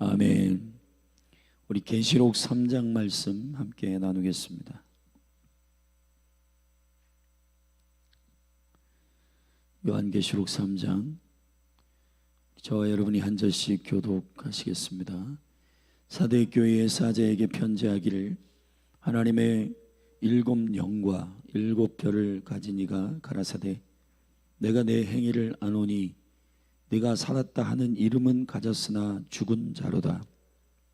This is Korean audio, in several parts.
아멘. 우리 계시록 3장 말씀 함께 나누겠습니다. 요한계시록 3장, 저와 여러분이 한 절씩 교독하시겠습니다. 사대 교회의 사자에게 편지하기를, 하나님의 7 영과 7 별을 가진 이가 가라사대, 내가 내 행위를 아노니 네가 살았다 하는 이름은 가졌으나 죽은 자로다.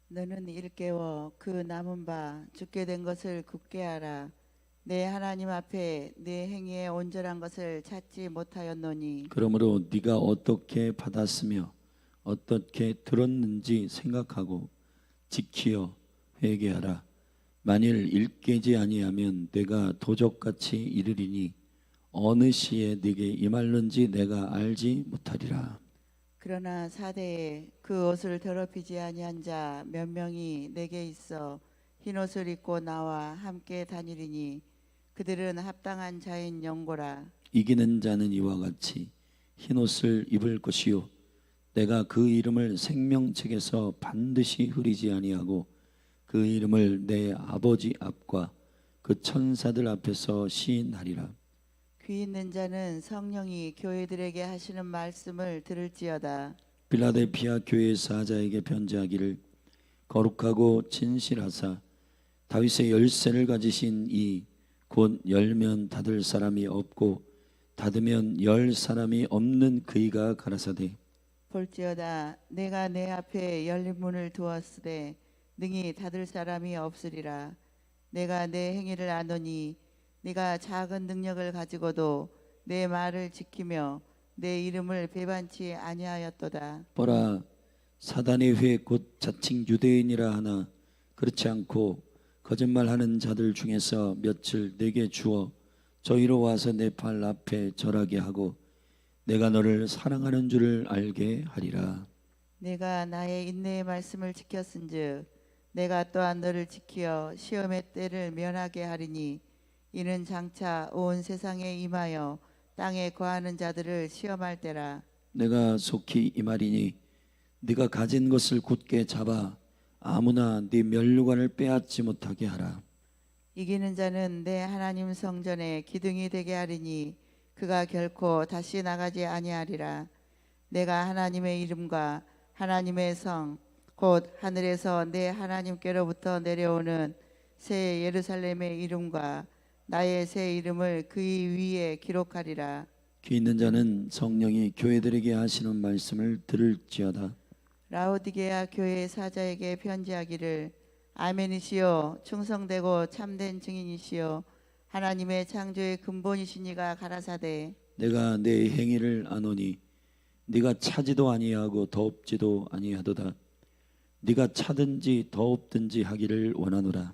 너는 일깨워 그 남은 바 죽게 된 것을 굳게 하라. 내 하나님 앞에 내 행위의 온전한 것을 찾지 못하였노니, 그러므로 네가 어떻게 받았으며 어떻게 들었는지 생각하고 지키어 회개하라. 만일 일깨지 아니하면 내가 도적같이 이르리니 어느 시에 네게 임할는지 내가 알지 못하리라. 그러나 사대에 그 옷을 더럽히지 아니한 자 몇 명이 내게 있어 흰옷을 입고 나와 함께 다니리니 그들은 합당한 자인 영고라. 이기는 자는 이와 같이 흰옷을 입을 것이요 내가 그 이름을 생명책에서 반드시 흐리지 아니하고 그 이름을 내 아버지 앞과 그 천사들 앞에서 시인하리라. 귀 있는 자는 성령이 교회들에게 하시는 말씀을 들을지어다. 빌라델피아 교회의 사자에게 편지하기를, 거룩하고 진실하사 다윗의 열쇠를 가지신 이 곧 열면 닫을 사람이 없고 닫으면 열 사람이 없는 그이가 가라사대, 볼지어다 내가 내 앞에 열린 문을 두었으되 능히 닫을 사람이 없으리라. 내가 내 행위를 아노니 네가 작은 능력을 가지고도 내 말을 지키며 내 이름을 배반치 아니하였도다. 보라, 사단의 회 곧 자칭 유대인이라 하나 그렇지 않고 거짓말하는 자들 중에서 며칠 내게 주어 저희로 와서 내 발 앞에 절하게 하고 내가 너를 사랑하는 줄을 알게 하리라. 내가 나의 인내의 말씀을 지켰은즉 내가 또한 너를 지키어 시험의 때를 면하게 하리니 이는 장차 온 세상에 임하여 땅에 거하는 자들을 시험할 때라. 내가 속히 이 말이니 네가 가진 것을 굳게 잡아 아무나 네 면류관을 빼앗지 못하게 하라. 이기는 자는 내 하나님 성전에 기둥이 되게 하리니 그가 결코 다시 나가지 아니하리라. 내가 하나님의 이름과 하나님의 성 곧 하늘에서 내 하나님께로부터 내려오는 새 예루살렘의 이름과 나의 새 이름을 그의 위에 기록하리라. 귀 있는 자는 성령이 교회들에게 하시는 말씀을 들을지어다. 라오디게아 교회 사자에게 편지하기를, 아멘이시요 충성되고 참된 증인이시요 하나님의 창조의 근본이시니가 가라사대, 내가 내 행위를 아노니 네가 차지도 아니하고 더없지도 아니하도다. 네가 차든지 더없든지 하기를 원하노라.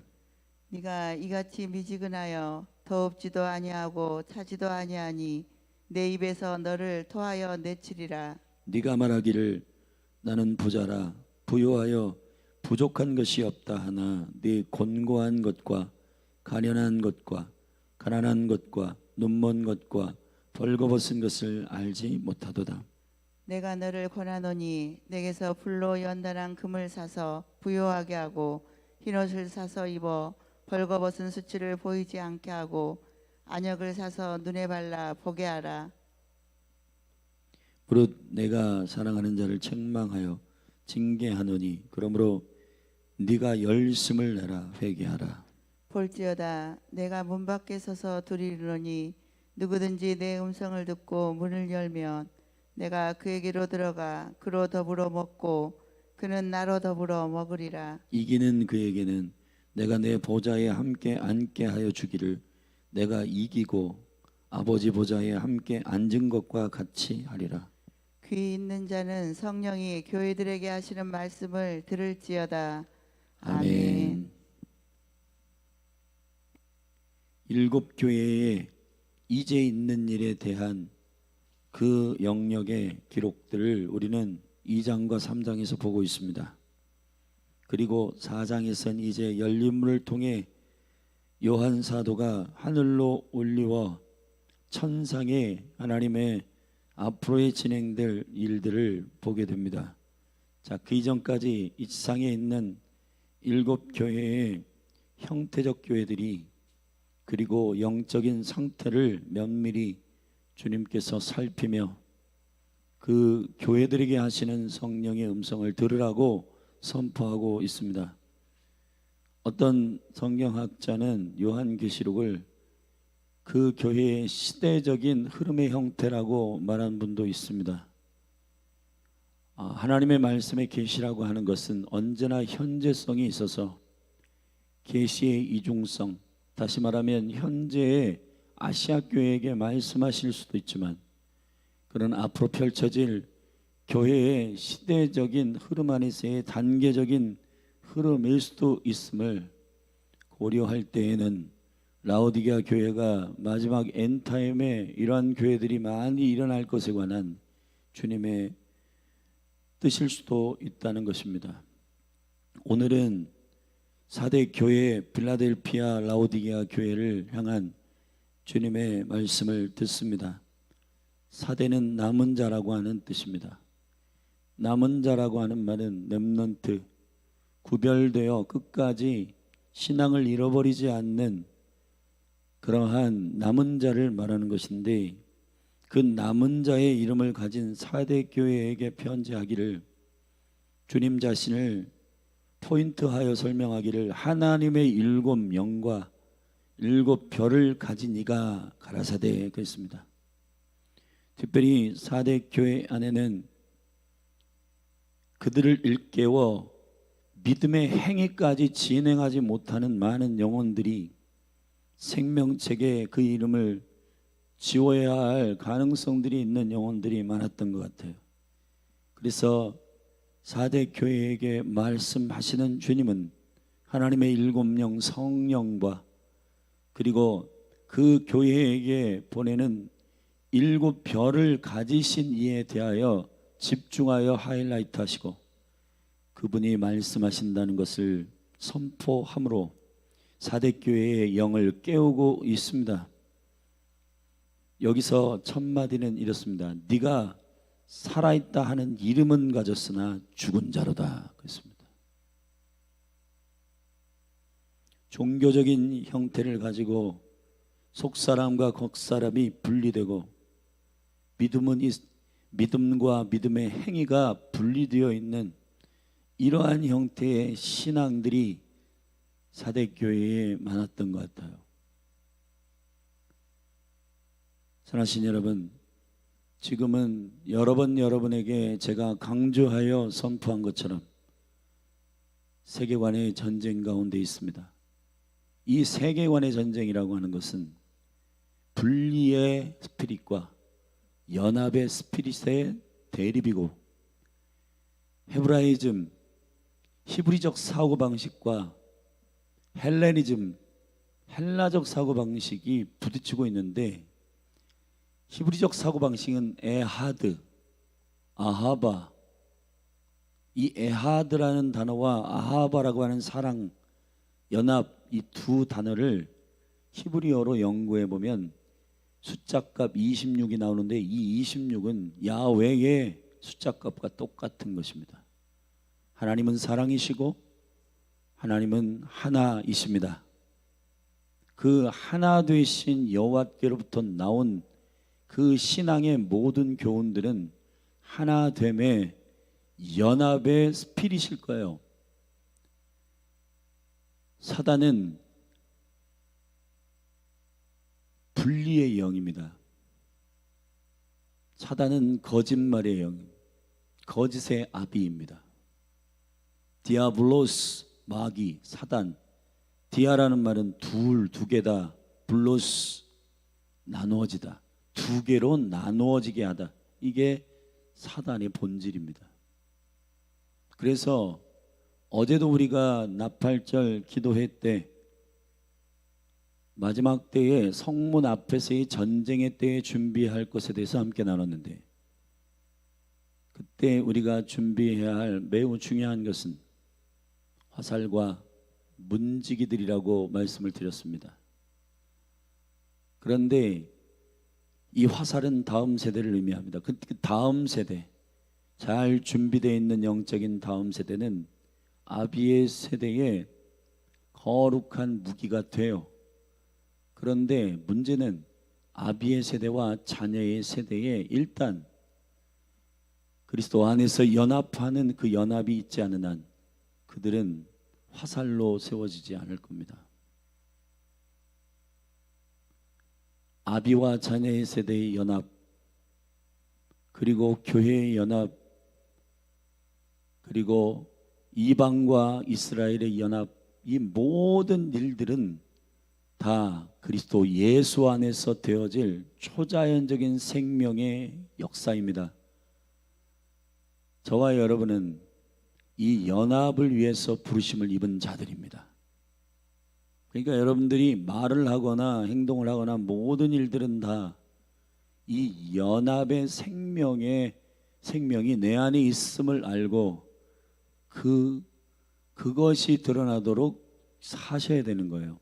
네가 이같이 미지근하여 더없지도 아니하고 차지도 아니하니 내 입에서 너를 토하여 내치리라. 네가 말하기를 나는 부자라 부요하여 부족한 것이 없다 하나 네 곤고한 것과 가련한 것과 가난한 것과 눈먼 것과 벌거벗은 것을 알지 못하도다. 내가 너를 권하노니 내게서 불로 연단한 금을 사서 부요하게 하고 흰옷을 사서 입어 벌거벗은 수치를 보이지 않게 하고 안역을 사서 눈에 발라 보게 하라. 무릇 내가 사랑하는 자를 책망하여 징계하노니 그러므로 네가 열심을 내라 회개하라. 볼지어다 내가 문 밖에 서서 두리르노니 누구든지 내 음성을 듣고 문을 열면 내가 그에게로 들어가 그로 더불어 먹고 그는 나로 더불어 먹으리라. 이기는 그에게는 내가 내 보좌에 함께 앉게 하여 주기를, 내가 이기고 아버지 보좌에 함께 앉은 것과 같이 하리라. 귀 있는 자는 성령이 교회들에게 하시는 말씀을 들을지어다. 아멘. 7 교회에 이제 있는 일에 대한 그 영역의 기록들을 우리는 2장과 3장에서 보고 있습니다. 그리고 4장에서는 이제 열림문을 통해 요한 사도가 하늘로 올리워 천상에 하나님의 앞으로의 진행될 일들을 보게 됩니다. 자, 그 이전까지 이 지상에 있는 7교회의 형태적 교회들이 그리고 영적인 상태를 면밀히 주님께서 살피며 그 교회들에게 하시는 성령의 음성을 들으라고 선포하고 있습니다. 어떤 성경학자는 요한계시록을 그 교회의 시대적인 흐름의 형태라고 말한 분도 있습니다. 하나님의 말씀의 계시라고 하는 것은 언제나 현재성이 있어서 계시의 이중성, 다시 말하면 현재의 아시아 교회에게 말씀하실 수도 있지만 그런 앞으로 펼쳐질 교회의 시대적인 흐름 안에서의 단계적인 흐름일 수도 있음을 고려할 때에는 라오디게아 교회가 마지막 엔타임에 이러한 교회들이 많이 일어날 것에 관한 주님의 뜻일 수도 있다는 것입니다. 오늘은 4대 교회 빌라델피아 라오디게아 교회를 향한 주님의 말씀을 듣습니다. 4대는 남은 자라고 하는 뜻입니다. 남은 자라고 하는 말은 렘넌트, 구별되어 끝까지 신앙을 잃어버리지 않는 그러한 남은 자를 말하는 것인데, 그 남은 자의 이름을 가진 4대 교회에게 편지하기를 주님 자신을 포인트하여 설명하기를 하나님의 7영과 7별을 가진 이가 가라사대 그랬습니다. 특별히 4대 교회 안에는 그들을 일깨워 믿음의 행위까지 진행하지 못하는 많은 영혼들이 생명책에 그 이름을 지워야 할 가능성들이 있는 영혼들이 많았던 것 같아요. 그래서 4대 교회에게 말씀하시는 주님은 하나님의 7영 성령과 그리고 그 교회에게 보내는 7별을 가지신 이에 대하여 집중하여 하이라이트 하시고 그분이 말씀하신다는 것을 선포함으로 4대 교회의 영을 깨우고 있습니다. 여기서 첫 마디는 이렇습니다. 네가 살아있다 하는 이름은 가졌으나 죽은 자로다 그랬습니다. 종교적인 형태를 가지고 속사람과 겉사람이 분리되고 믿음과 믿음의 행위가 분리되어 있는 이러한 형태의 신앙들이 4대 교회에 많았던 것 같아요. 사랑하신 여러분, 지금은 여러 번 여러분에게 제가 강조하여 선포한 것처럼 세계관의 전쟁 가운데 있습니다. 이 세계관의 전쟁이라고 하는 것은 분리의 스피릿과 연합의 스피릿의 대립이고, 헤브라이즘, 히브리적 사고방식과 헬레니즘, 헬라적 사고방식이 부딪히고 있는데, 히브리적 사고방식은 에하드, 아하바, 이 에하드라는 단어와 아하바라고 하는 사랑, 연합, 이 두 단어를 히브리어로 연구해 보면 숫자값 26이 나오는데 이 26은 야훼의 숫자값과 똑같은 것입니다. 하나님은 사랑이시고 하나님은 하나이십니다. 그 하나 되신 여호와께로부터 나온 그 신앙의 모든 교훈들은 하나됨의 연합의 스피릿일 거예요. 사단은 분리의 영입니다. 사단은 거짓말의 영, 거짓의 아비입니다. 디아블로스, 마귀, 사단. 디아라는 말은 둘, 두 개다. 블로스, 나누어지다. 두 개로 나누어지게 하다. 이게 사단의 본질입니다. 그래서 어제도 우리가 나팔절 기도회 때 마지막 때에 성문 앞에서의 전쟁의 때에 준비할 것에 대해서 함께 나눴는데, 그때 우리가 준비해야 할 매우 중요한 것은 화살과 문지기들이라고 말씀을 드렸습니다. 그런데 이 화살은 다음 세대를 의미합니다. 그 다음 세대, 잘 준비되어 있는 영적인 다음 세대는 아비의 세대의 거룩한 무기가 돼요. 그런데 문제는 아비의 세대와 자녀의 세대에 일단 그리스도 안에서 연합하는 그 연합이 있지 않은 한 그들은 화살로 세워지지 않을 겁니다. 아비와 자녀의 세대의 연합, 그리고 교회의 연합, 그리고 이방과 이스라엘의 연합, 이 모든 일들은 다 그리스도 예수 안에서 되어질 초자연적인 생명의 역사입니다. 저와 여러분은 이 연합을 위해서 부르심을 입은 자들입니다. 그러니까 여러분들이 말을 하거나 행동을 하거나 모든 일들은 다 이 연합의 생명이 내 안에 있음을 알고 그것이 드러나도록 사셔야 되는 거예요.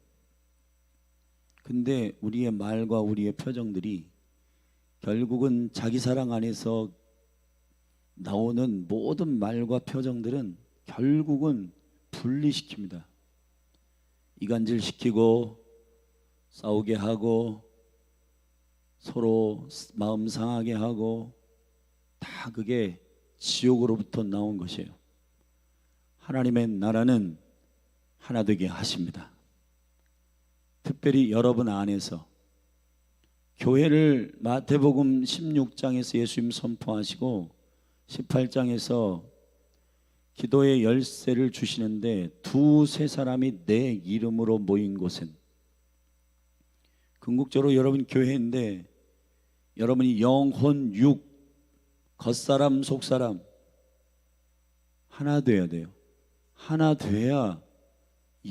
근데 우리의 말과 우리의 표정들이 결국은 자기 사랑 안에서 나오는 모든 말과 표정들은 결국은 분리시킵니다. 이간질시키고 싸우게 하고 서로 마음 상하게 하고 다 그게 지옥으로부터 나온 것이에요. 하나님의 나라는 하나 되게 하십니다. 특별히 여러분 안에서 교회를 마태복음 16장에서 예수님 선포하시고 18장에서 기도의 열쇠를 주시는데 두세 사람이 내 이름으로 모인 곳은, 궁극적으로 여러분 교회인데 여러분이 영혼, 육, 겉사람, 속사람 하나 돼야 돼요. 하나 돼야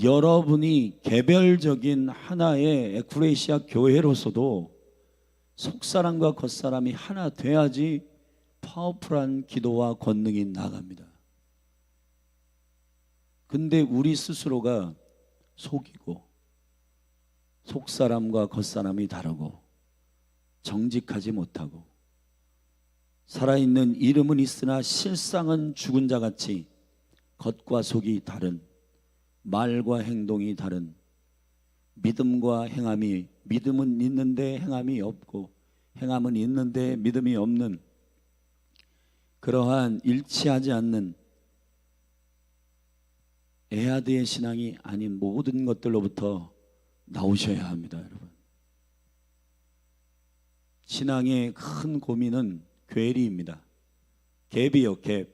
여러분이 개별적인 하나의 에쿠레시아 교회로서도 속사람과 겉사람이 하나 돼야지 파워풀한 기도와 권능이 나갑니다. 근데 우리 스스로가 속이고 속사람과 겉사람이 다르고 정직하지 못하고 살아있는 이름은 있으나 실상은 죽은 자같이 겉과 속이 다른, 말과 행동이 다른, 믿음과 행함이, 믿음은 있는데 행함이 없고 행함은 있는데 믿음이 없는 그러한 일치하지 않는 에하드의 신앙이 아닌 모든 것들로부터 나오셔야 합니다, 여러분. 신앙의 큰 고민은 괴리입니다. 갭이요, 갭.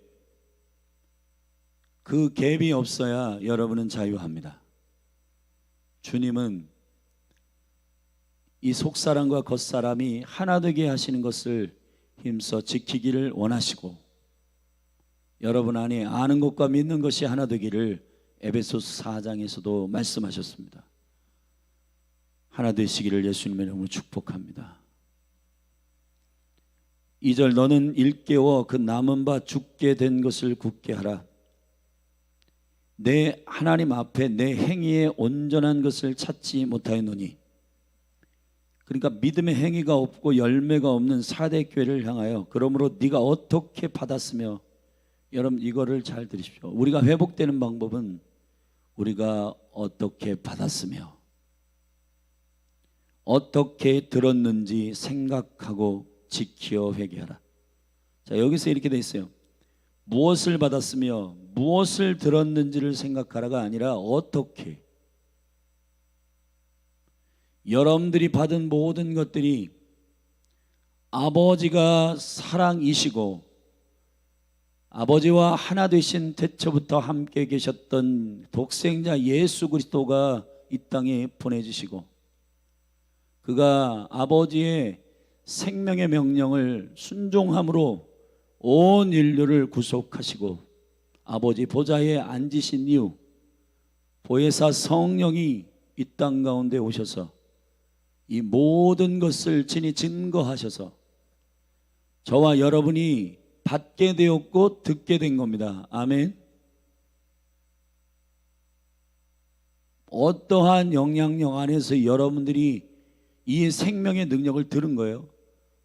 그 갭이 없어야 여러분은 자유합니다. 주님은 이 속사람과 겉사람이 하나 되게 하시는 것을 힘써 지키기를 원하시고, 여러분 안에 아는 것과 믿는 것이 하나 되기를 에베소서 4장에서도 말씀하셨습니다. 하나 되시기를 예수님의 이름으로 축복합니다. 2절, 너는 일깨워 그 남은 바 죽게 된 것을 굳게 하라. 내 하나님 앞에 내 행위에 온전한 것을 찾지 못하였노니, 그러니까 믿음의 행위가 없고 열매가 없는 사대교회를 향하여, 그러므로 네가 어떻게 받았으며, 여러분 이거를 잘 들으십시오. 우리가 회복되는 방법은 우리가 어떻게 받았으며 어떻게 들었는지 생각하고 지키어 회개하라. 자, 여기서 이렇게 돼 있어요. 무엇을 받았으며 무엇을 들었는지를 생각하라가 아니라 어떻게. 여러분들이 받은 모든 것들이 아버지가 사랑이시고 아버지와 하나 되신 태초부터 함께 계셨던 독생자 예수 그리스도가 이 땅에 보내주시고, 그가 아버지의 생명의 명령을 순종함으로 온 인류를 구속하시고 아버지 보좌에 앉으신 이후 보혜사 성령이 이 땅 가운데 오셔서 이 모든 것을 친히 증거하셔서 저와 여러분이 받게 되었고 듣게 된 겁니다. 아멘. 어떠한 영향력 안에서 여러분들이 이 생명의 능력을 들은 거예요.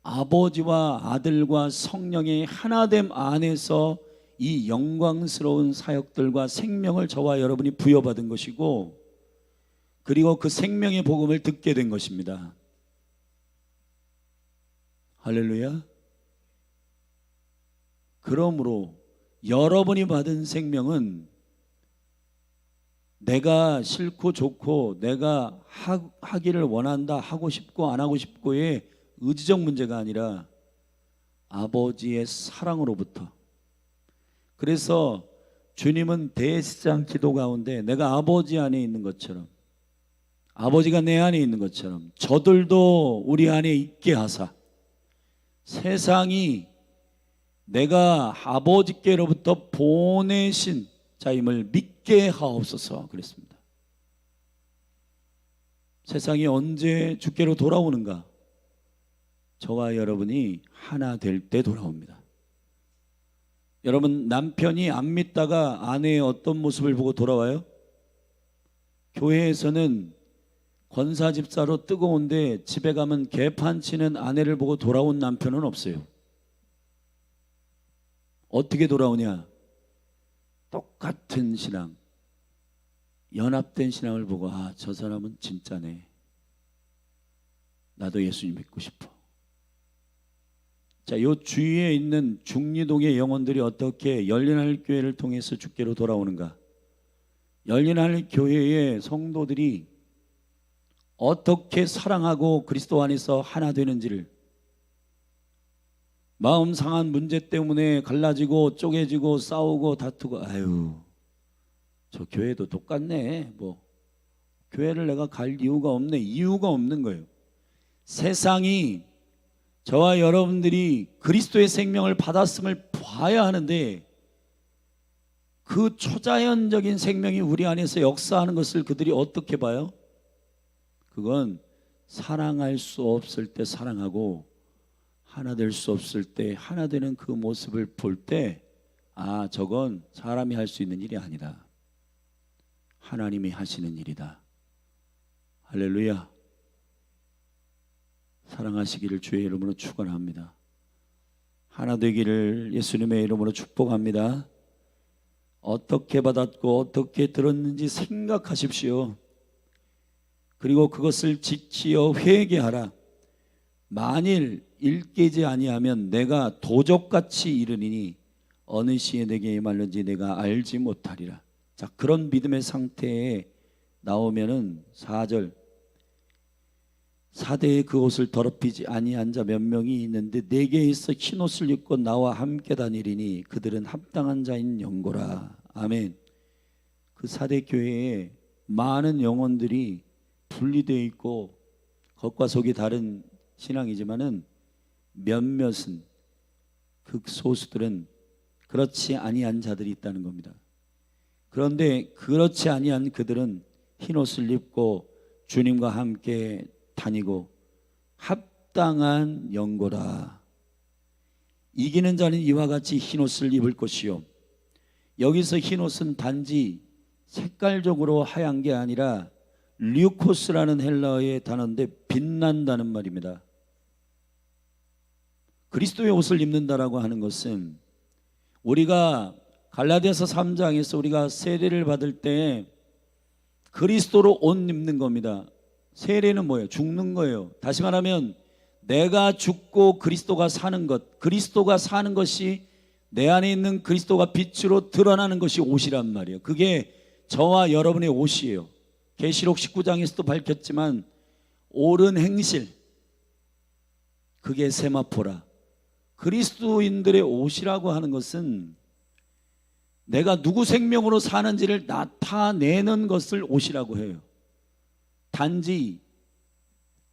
아버지와 아들과 성령의 하나됨 안에서 이 영광스러운 사역들과 생명을 저와 여러분이 부여받은 것이고, 그리고 그 생명의 복음을 듣게 된 것입니다. 할렐루야. 그러므로 여러분이 받은 생명은 내가 싫고 좋고 내가 하기를 원한다, 하고 싶고 안 하고 싶고의 의지적 문제가 아니라 아버지의 사랑으로부터. 그래서 주님은 대시장 기도 가운데 내가 아버지 안에 있는 것처럼, 아버지가 내 안에 있는 것처럼 저들도 우리 안에 있게 하사 세상이 내가 아버지께로부터 보내신 자임을 믿게 하옵소서 그랬습니다. 세상이 언제 주께로 돌아오는가? 저와 여러분이 하나 될 때 돌아옵니다. 여러분, 남편이 안 믿다가 아내의 어떤 모습을 보고 돌아와요? 교회에서는 권사 집사로 뜨거운데 집에 가면 개판 치는 아내를 보고 돌아온 남편은 없어요. 어떻게 돌아오냐? 똑같은 신앙, 연합된 신앙을 보고 아, 저 사람은 진짜네. 나도 예수님 믿고 싶어. 자, 요 주위에 있는 중리동의 영혼들이 어떻게 열린하늘 교회를 통해서 주께로 돌아오는가? 열린하늘 교회의 성도들이 어떻게 사랑하고 그리스도 안에서 하나 되는지를, 마음 상한 문제 때문에 갈라지고 쪼개지고 싸우고 다투고, 아유 저 교회도 똑같네, 뭐 교회를 내가 갈 이유가 없네, 이유가 없는 거예요. 세상이 저와 여러분들이 그리스도의 생명을 받았음을 봐야 하는데 그 초자연적인 생명이 우리 안에서 역사하는 것을 그들이 어떻게 봐요? 그건 사랑할 수 없을 때 사랑하고 하나 될 수 없을 때 하나 되는 그 모습을 볼 때, 아, 저건 사람이 할 수 있는 일이 아니다. 하나님이 하시는 일이다. 할렐루야. 사랑하시기를 주의 이름으로 축원합니다. 하나 되기를 예수님의 이름으로 축복합니다. 어떻게 받았고 어떻게 들었는지 생각하십시오. 그리고 그것을 지키어 회개하라. 만일 일깨지 아니하면 내가 도적같이 이르리니 어느 시에 내게 말는지 내가 알지 못하리라. 자, 그런 믿음의 상태에 나오면은 4절, 사대의 그 옷을 더럽히지 아니한 자 몇 명이 있는데 내게 있어 흰 옷을 입고 나와 함께 다니리니 그들은 합당한 자인 영고라. 아멘. 그 사대 교회에 많은 영혼들이 분리되어 있고 겉과 속이 다른 신앙이지만은 몇몇은, 극소수들은 그렇지 아니한 자들이 있다는 겁니다. 그런데 그렇지 아니한 그들은 흰 옷을 입고 주님과 함께 다니고 합당한 영고라. 이기는 자는 이와 같이 흰 옷을 입을 것이요. 여기서 흰 옷은 단지 색깔적으로 하얀 게 아니라 류코스라는 헬라어의 단어인데 빛난다는 말입니다. 그리스도의 옷을 입는다라고 하는 것은, 우리가 갈라디아서 3장에서 우리가 세례를 받을 때 그리스도로 옷 입는 겁니다. 세례는 뭐예요? 죽는 거예요. 다시 말하면 내가 죽고 그리스도가 사는 것, 그리스도가 사는 것이 내 안에 있는 그리스도가 빛으로 드러나는 것이 옷이란 말이에요. 그게 저와 여러분의 옷이에요. 계시록 19장에서도 밝혔지만 옳은 행실, 그게 세마포라. 그리스도인들의 옷이라고 하는 것은 내가 누구 생명으로 사는지를 나타내는 것을 옷이라고 해요. 단지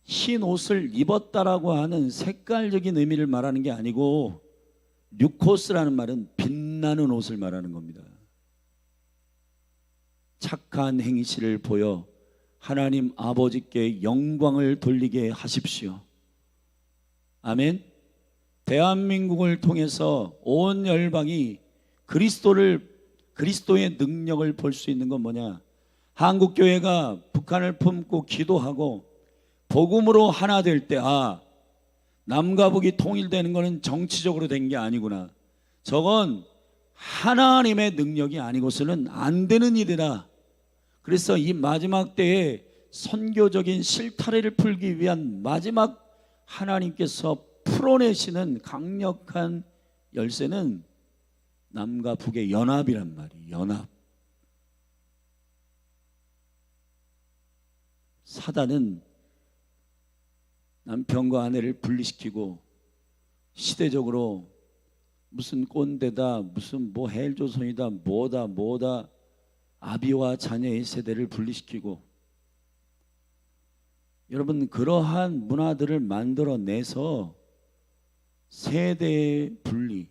흰 옷을 입었다라고 하는 색깔적인 의미를 말하는 게 아니고, 류코스라는 말은 빛나는 옷을 말하는 겁니다. 착한 행실을 보여 하나님 아버지께 영광을 돌리게 하십시오. 아멘. 대한민국을 통해서 온 열방이 그리스도의 능력을 볼 수 있는 건 뭐냐? 한국교회가 북한을 품고 기도하고 복음으로 하나 될 때, 아, 남과 북이 통일되는 것은 정치적으로 된 게 아니구나. 저건 하나님의 능력이 아니고서는 안 되는 일이다. 그래서 이 마지막 때에 선교적인 실타래를 풀기 위한 마지막 하나님께서 풀어내시는 강력한 열쇠는 남과 북의 연합이란 말이에요. 연합. 사단은 남편과 아내를 분리시키고 시대적으로 무슨 꼰대다, 무슨 뭐 헬조선이다, 뭐다 아비와 자녀의 세대를 분리시키고, 여러분 그러한 문화들을 만들어내서 세대의 분리,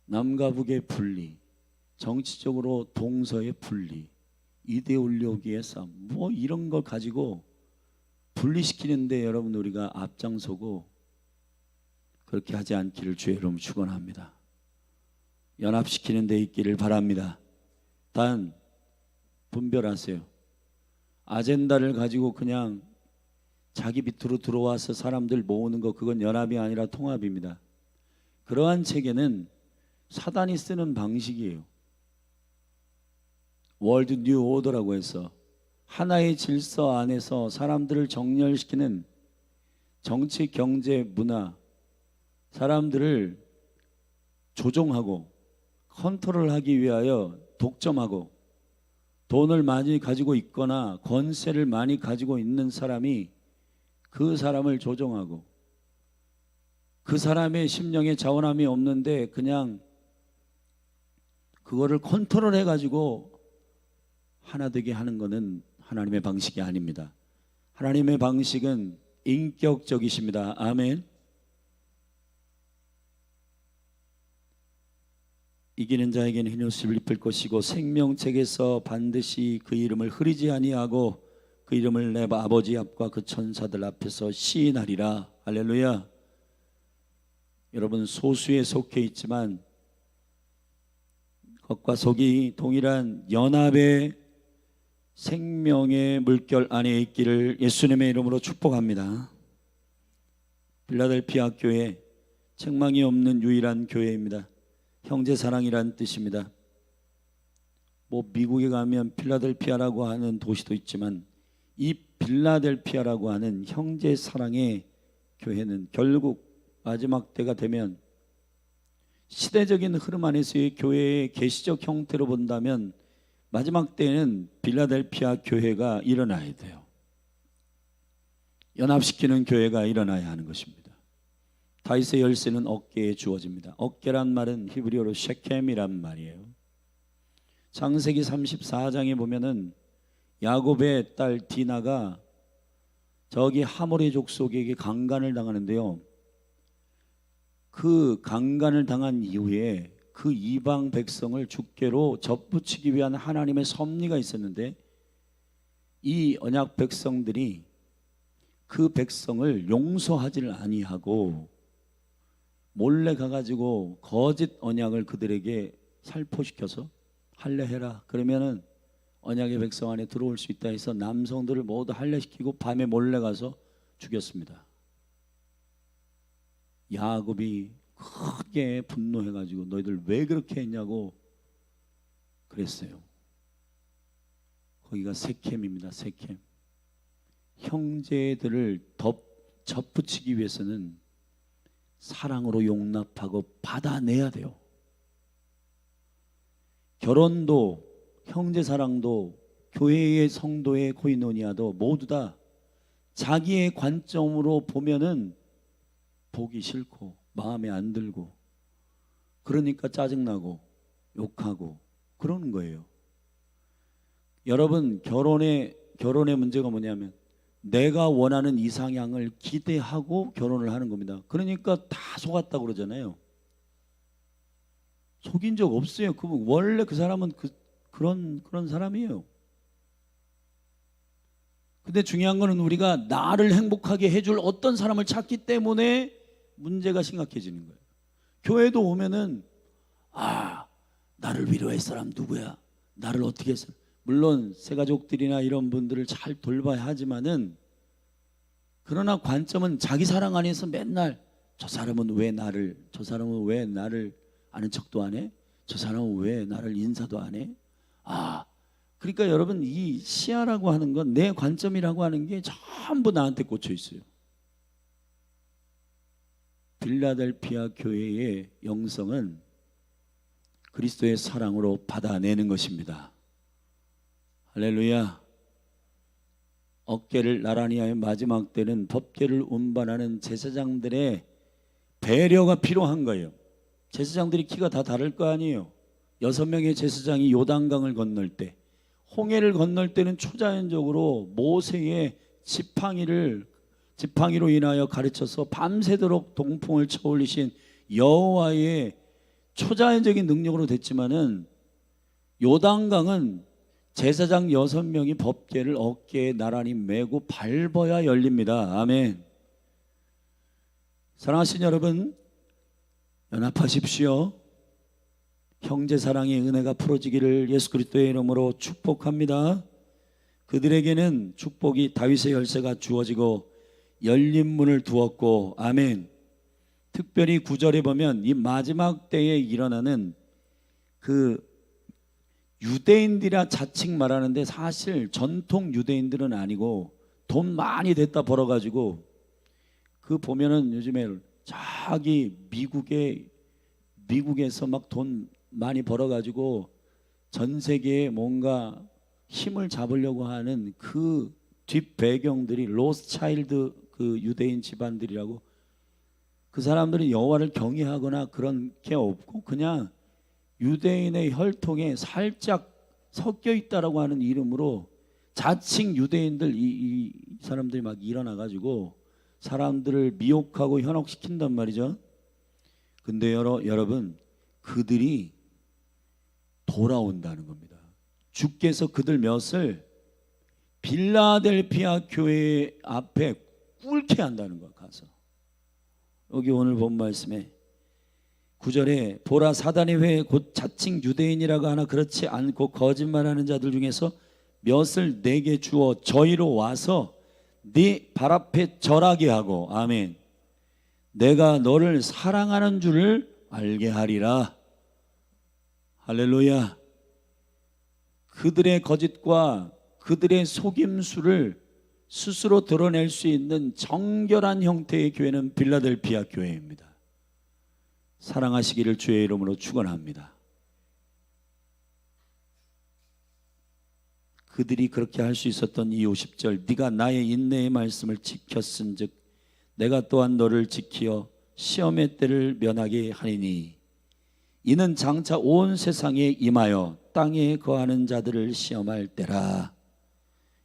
남과 북의 분리, 정치적으로 동서의 분리, 이데올로기의 싸움, 뭐 이런 걸 가지고 분리시키는데 여러분 우리가 앞장서고 그렇게 하지 않기를 주의 이름으로 축원합니다. 연합시키는 데 있기를 바랍니다. 단 분별하세요. 아젠다를 가지고 그냥 자기 밑으로 들어와서 사람들 모으는 거, 그건 연합이 아니라 통합입니다. 그러한 체계는 사단이 쓰는 방식이에요. 월드 뉴 오더라고 해서 하나의 질서 안에서 사람들을 정렬시키는 정치, 경제, 문화, 사람들을 조종하고 컨트롤하기 위하여 독점하고, 돈을 많이 가지고 있거나 권세를 많이 가지고 있는 사람이 그 사람을 조종하고, 그 사람의 심령에 자원함이 없는데 그냥 그거를 컨트롤해 가지고 하나 되게 하는 것은 하나님의 방식이 아닙니다. 하나님의 방식은 인격적이십니다. 아멘. 이기는 자에게는 흰 옷을 입힐 것이고 생명책에서 반드시 그 이름을 흐리지 아니하고 그 이름을 내 아버지 앞과 그 천사들 앞에서 시인하리라. 할렐루야. 여러분 소수에 속해 있지만 겉과 속이 동일한 연합의 생명의 물결 안에 있기를 예수님의 이름으로 축복합니다. 필라델피아 교회, 책망이 없는 유일한 교회입니다. 형제 사랑이란 뜻입니다. 뭐 미국에 가면 필라델피아라고 하는 도시도 있지만 이 필라델피아라고 하는 형제 사랑의 교회는 결국 마지막 때가 되면 시대적인 흐름 안에서의 교회의 계시적 형태로 본다면 마지막 때에는 필라델피아 교회가 일어나야 돼요. 연합시키는 교회가 일어나야 하는 것입니다. 다윗의 열쇠는 어깨에 주어집니다. 어깨란 말은 히브리어로 셰켐이란 말이에요. 창세기 34장에 보면은 야곱의 딸 디나가 저기 하모리 족속에게 강간을 당하는데요. 그 강간을 당한 이후에 그 이방 백성을 죽게로 접붙이기 위한 하나님의 섭리가 있었는데, 이 언약 백성들이 그 백성을 용서하지를 아니하고 몰래 가가지고 거짓 언약을 그들에게 살포시켜서 할례해라, 그러면은 언약의 백성 안에 들어올 수 있다 해서 남성들을 모두 할례시키고 밤에 몰래 가서 죽였습니다. 야곱이 크게 분노해가지고 너희들 왜 그렇게 했냐고 그랬어요. 거기가 세켐입니다. 세켐. 형제들을 접붙이기 위해서는 사랑으로 용납하고 받아내야 돼요. 결혼도, 형제사랑도, 교회의 성도의 코이노니아도 모두 다 자기의 관점으로 보면은 보기 싫고 마음에 안 들고, 그러니까 짜증나고 욕하고 그러는 거예요. 여러분 결혼의 문제가 뭐냐면 내가 원하는 이상향을 기대하고 결혼을 하는 겁니다. 그러니까 다 속았다고 그러잖아요. 속인 적 없어요. 그럼 원래 그 사람은 그런 사람이에요. 근데 중요한 거는 우리가 나를 행복하게 해줄 어떤 사람을 찾기 때문에 문제가 심각해지는 거예요. 교회도 오면은 나를 위로할 사람 누구야? 나를 어떻게 했어? 물론 새가족들이나 이런 분들을 잘 돌봐야 하지만은 그러나 관점은 자기 사랑 안에서 맨날 저 사람은 왜 나를 아는 척도 안 해? 저 사람은 왜 나를 인사도 안 해? 그러니까 여러분, 이 시야라고 하는 건, 내 관점이라고 하는 게 전부 나한테 꽂혀 있어요. 빌라델피아 교회의 영성은 그리스도의 사랑으로 받아내는 것입니다. 할렐루야. 어깨를 나란히 하여 마지막 때는 법궤를 운반하는 제사장들의 배려가 필요한 거예요. 제사장들이 키가 다 다를 거 아니에요. 6명의 제사장이 요단강을 건널 때, 홍해를 건널 때는 초자연적으로 모세의 지팡이로 인하여 가르쳐서 밤새도록 동풍을 쳐올리신 여호와의 초자연적인 능력으로 됐지만은, 요단강은 제사장 6명이 법궤를 어깨에 나란히 메고 밟아야 열립니다. 아멘. 사랑하신 여러분, 연합하십시오. 형제 사랑의 은혜가 풀어지기를 예수 그리스도의 이름으로 축복합니다. 그들에게는 축복이 다윗의 열쇠가 주어지고 열린 문을 두었고, 아멘. 특별히 9절에 보면 이 마지막 때에 일어나는 그 유대인들이라 자칭 말하는데, 사실 전통 유대인들은 아니고 돈 많이 됐다 벌어가지고, 그 보면은 요즘에 저기 미국에서 막 돈 많이 벌어가지고 전 세계에 뭔가 힘을 잡으려고 하는 그 뒷 배경들이 로스차일드 그 유대인 집안들이라고. 그 사람들은 여호와를 경외하거나 그런 게 없고 그냥 유대인의 혈통에 살짝 섞여 있다라고 하는 이름으로 자칭 유대인들, 이 사람들이 막 일어나가지고 사람들을 미혹하고 현혹시킨단 말이죠. 근데 여러분, 그들이 돌아온다는 겁니다. 주께서 그들 몇을 빌라델피아 교회 앞에 꿇게 한다는 거야. 가서 여기 오늘 본 말씀에 9절에 보라, 사단의 회 곧 자칭 유대인이라고 하나 그렇지 않고 거짓말하는 자들 중에서 몇을 내게 주어 저희로 와서 네 발 앞에 절하게 하고, 아멘, 내가 너를 사랑하는 줄을 알게 하리라. 할렐루야. 그들의 거짓과 그들의 속임수를 스스로 드러낼 수 있는 정결한 형태의 교회는 빌라델피아 교회입니다. 사랑하시기를 주의 이름으로 축원합니다. 그들이 그렇게 할 수 있었던 이 50절, 네가 나의 인내의 말씀을 지켰은즉 내가 또한 너를 지키어 시험의 때를 면하게 하리니 이는 장차 온 세상에 임하여 땅에 거하는 자들을 시험할 때라.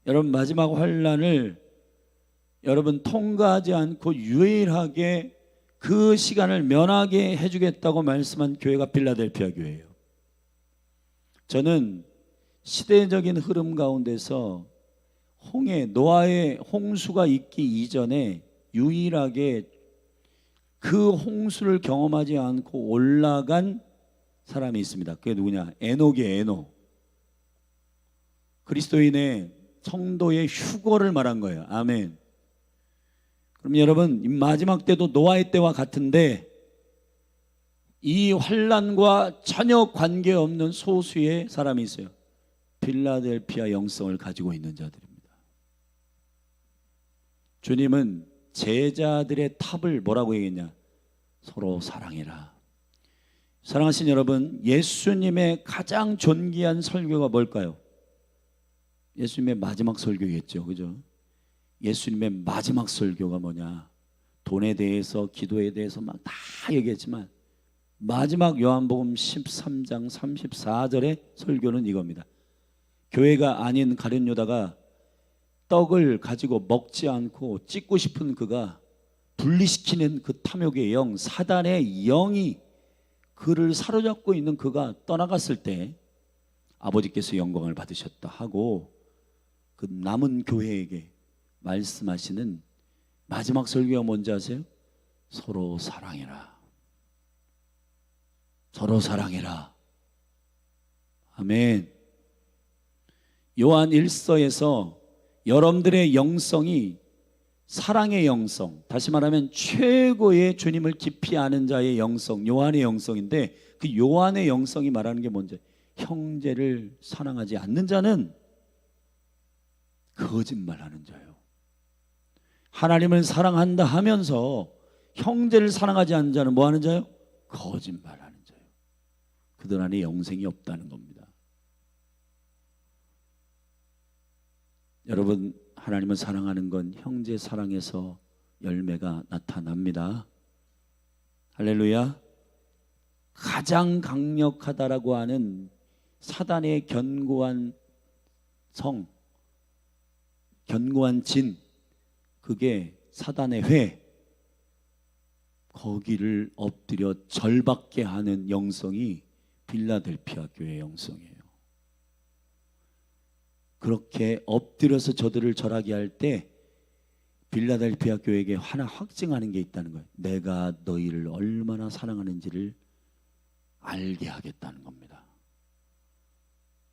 여러분, 마지막 환난을 여러분 통과하지 않고 유일하게 그 시간을 면하게 해주겠다고 말씀한 교회가 빌라델피아 교회예요. 저는 시대적인 흐름 가운데서 노아의 홍수가 있기 이전에 유일하게 그 홍수를 경험하지 않고 올라간 사람이 있습니다. 그게 누구냐? 에녹이에요. 에녹. 그리스도인의 성도의 휴거를 말한 거예요. 아멘. 그럼 여러분, 이 마지막 때도 노아의 때와 같은데 이 환난과 전혀 관계없는 소수의 사람이 있어요. 빌라델피아 영성을 가지고 있는 자들입니다. 주님은 제자들의 탑을 뭐라고 얘기했냐? 서로 사랑해라. 사랑하신 여러분, 예수님의 가장 존귀한 설교가 뭘까요? 예수님의 마지막 설교겠죠. 그죠? 예수님의 마지막 설교가 뭐냐? 돈에 대해서, 기도에 대해서 막 다 얘기했지만 마지막 요한복음 13장 34절의 설교는 이겁니다. 교회가 아닌 가룟 유다가 떡을 가지고 먹지 않고 찢고 싶은 그가 분리시키는 그 탐욕의 영, 사단의 영이 그를 사로잡고 있는 그가 떠나갔을 때 아버지께서 영광을 받으셨다 하고 그 남은 교회에게 말씀하시는 마지막 설교가 뭔지 아세요? 서로 사랑해라. 서로 사랑해라. 아멘. 요한 1서에서 여러분들의 영성이 사랑의 영성, 다시 말하면 최고의 주님을 깊이 아는 자의 영성, 요한의 영성인데, 그 요한의 영성이 말하는 게 뭔지, 형제를 사랑하지 않는 자는 거짓말하는 자예요. 하나님을 사랑한다 하면서 형제를 사랑하지 않는 자는 뭐 하는 자요? 거짓말하는 자예요. 그들 안에 영생이 없다는 겁니다. 여러분, 하나님을 사랑하는 건 형제 사랑에서 열매가 나타납니다. 할렐루야. 가장 강력하다라고 하는 사단의 견고한 성, 견고한 진, 그게 사단의 회, 거기를 엎드려 절받게 하는 영성이 빌라델피아 교회의 영성이에요. 그렇게 엎드려서 저들을 절하게 할 때 빌라델피아 교회에게 하나 확증하는 게 있다는 거예요. 내가 너희를 얼마나 사랑하는지를 알게 하겠다는 겁니다.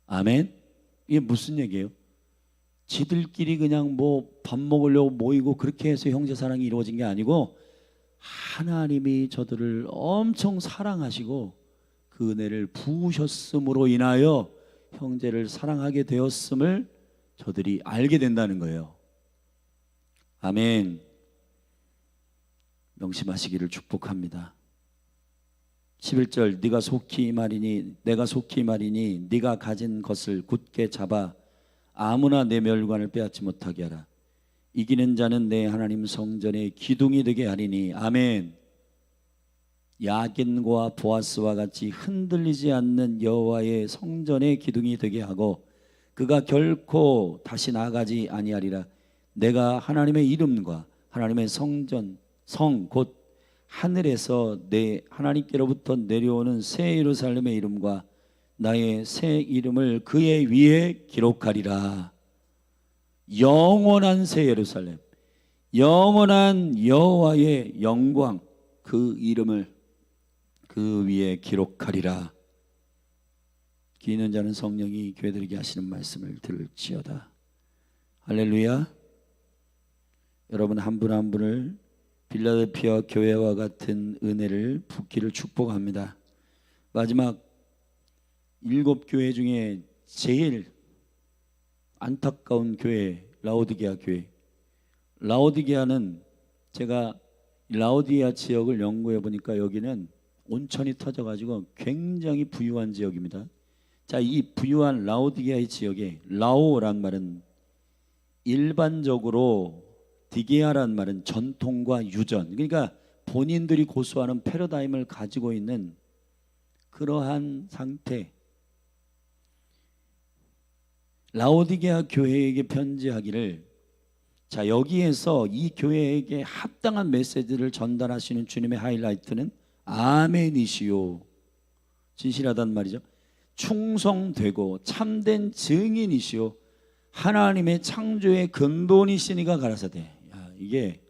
아멘. 이게 무슨 얘기예요? 지들끼리 그냥 뭐 밥 먹으려고 모이고 그렇게 해서 형제 사랑이 이루어진 게 아니고, 하나님이 저들을 엄청 사랑하시고 그 은혜를 부으셨음으로 인하여 형제를 사랑하게 되었음을 저들이 알게 된다는 거예요. 아멘. 명심하시기를 축복합니다. 11절, 네가 속히 말이니 내가 속히 말이니 네가 가진 것을 굳게 잡아 아무나 내 멸관을 빼앗지 못하게 하라. 이기는 자는 내 하나님 성전의 기둥이 되게 하리니. 아멘. 야긴과 보아스와 같이 흔들리지 않는 여호와의 성전의 기둥이 되게 하고 그가 결코 다시 나가지 아니하리라. 내가 하나님의 이름과 하나님의 성전, 성 곧 하늘에서 내 하나님께로부터 내려오는 새 예루살렘의 이름과 나의 새 이름을 그의 위에 기록하리라. 영원한 새 예루살렘, 영원한 여호와의 영광, 그 이름을 그 위에 기록하리라. 귀 있는 자는 성령이 교회들에게 하시는 말씀을 들을지어다. 할렐루야. 여러분 한 분 한 분을 빌라델피아 교회와 같은 은혜를 붓기를 축복합니다. 마지막 7교회 중에 제일 안타까운 교회, 라오디게아 교회. 라오디게아는 제가 라오디게아 지역을 연구해 보니까 여기는 온천이 터져가지고 굉장히 부유한 지역입니다. 자, 이 부유한 라오디게아의 지역에 라오란 말은 일반적으로, 디게아란 말은 전통과 유전, 그러니까 본인들이 고수하는 패러다임을 가지고 있는 그러한 상태. 라오디게아 교회에게 편지하기를, 자, 여기에서 이 교회에게 합당한 메시지를 전달하시는 주님의 하이라이트는 아멘이시요, 진실하단 말이죠. 충성되고 참된 증인이시요 하나님의 창조의 근본이시니가 가라사대. 야, 이게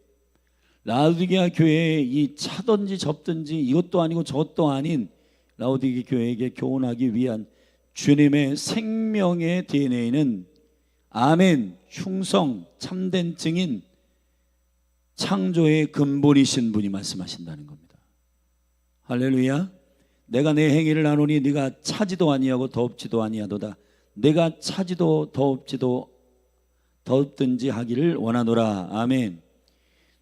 라오디게아 교회에 이 차든지 접든지 이것도 아니고 저것도 아닌 라오디게아 교회에게 교훈하기 위한 주님의 생명의 DNA는 아멘, 충성, 참된 증인, 창조의 근본이신 분이 말씀하신다는 겁니다. 할렐루야. 내가 내 행위를 나누니 네가 차지도 아니하고 더럽지도 아니하도다. 내가 차지도 더럽지도 더럽든지 하기를 원하노라. 아멘.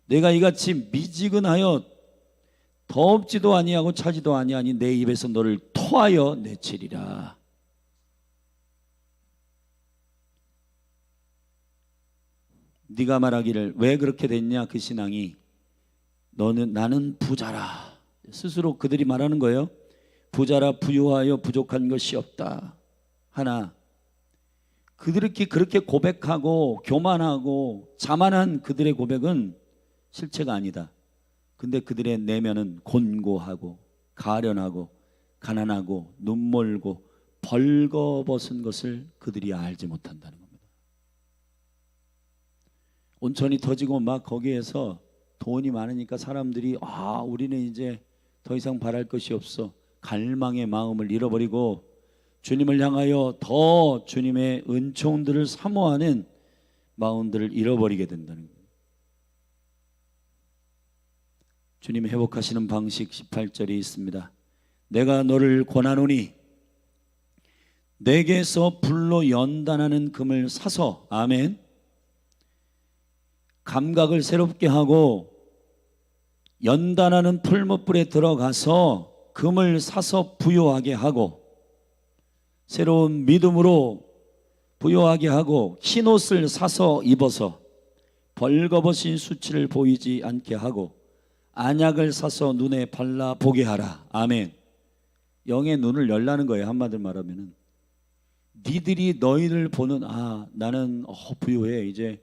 내가 이같이 미지근하여 더럽지도 아니하고 차지도 아니하니 내 입에서 너를 토하여 내치리라. 네가 말하기를 왜 그렇게 됐냐, 그 신앙이. 나는 부자라. 스스로 그들이 말하는 거예요. 부자라, 부유하여 부족한 것이 없다. 하나, 그들이 그렇게 고백하고 교만하고 자만한 그들의 고백은 실체가 아니다. 근데 그들의 내면은 곤고하고 가련하고 가난하고 눈멀고 벌거벗은 것을 그들이 알지 못한다는 겁니다. 온천이 터지고 막 거기에서 돈이 많으니까 사람들이 우리는 이제 더 이상 바랄 것이 없어, 갈망의 마음을 잃어버리고 주님을 향하여 더 주님의 은총들을 사모하는 마음들을 잃어버리게 된다는 거예요. 주님 회복하시는 방식 18절에 있습니다. 내가 너를 권하노니 내게서 불로 연단하는 금을 사서, 아멘, 감각을 새롭게 하고 연단하는 풀무불에 들어가서 금을 사서 부요하게 하고 새로운 믿음으로 부요하게 하고 흰옷을 사서 입어서 벌거벗은 수치를 보이지 않게 하고 안약을 사서 눈에 발라 보게 하라. 아멘. 영의 눈을 열라는 거예요. 한마디로 말하면은 니들이 너희를 보는, 나는 부유해, 이제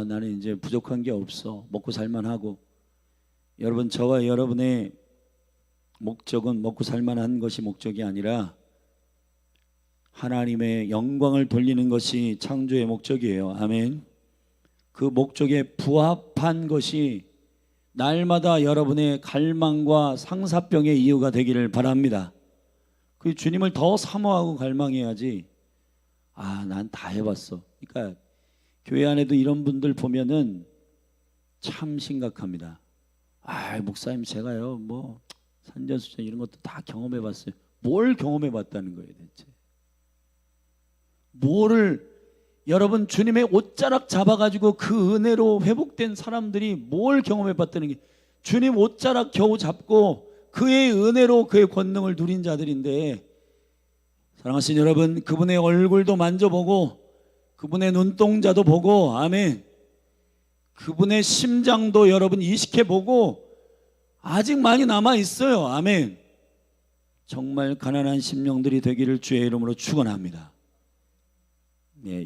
나는 이제 부족한 게 없어, 먹고 살만하고. 여러분, 저와 여러분의 목적은 먹고 살만한 것이 목적이 아니라 하나님의 영광을 돌리는 것이 창조의 목적이에요. 아멘. 그 목적에 부합한 것이 날마다 여러분의 갈망과 상사병의 이유가 되기를 바랍니다. 그 주님을 더 사모하고 갈망해야지. 난 다 해봤어. 그러니까 교회 안에도 이런 분들 보면은 참 심각합니다. 목사님, 제가요 뭐 산전수전 이런 것도 다 경험해봤어요. 뭘 경험해봤다는 거예요 대체? 뭐를, 여러분, 주님의 옷자락 잡아가지고 그 은혜로 회복된 사람들이 뭘 경험해봤다는 게, 주님 옷자락 겨우 잡고 그의 은혜로 그의 권능을 누린 자들인데, 사랑하신 여러분, 그분의 얼굴도 만져보고 그분의 눈동자도 보고, 아멘, 그분의 심장도 여러분 이식해보고 아직 많이 남아있어요. 아멘. 정말 가난한 심령들이 되기를 주의 이름으로 축원합니다.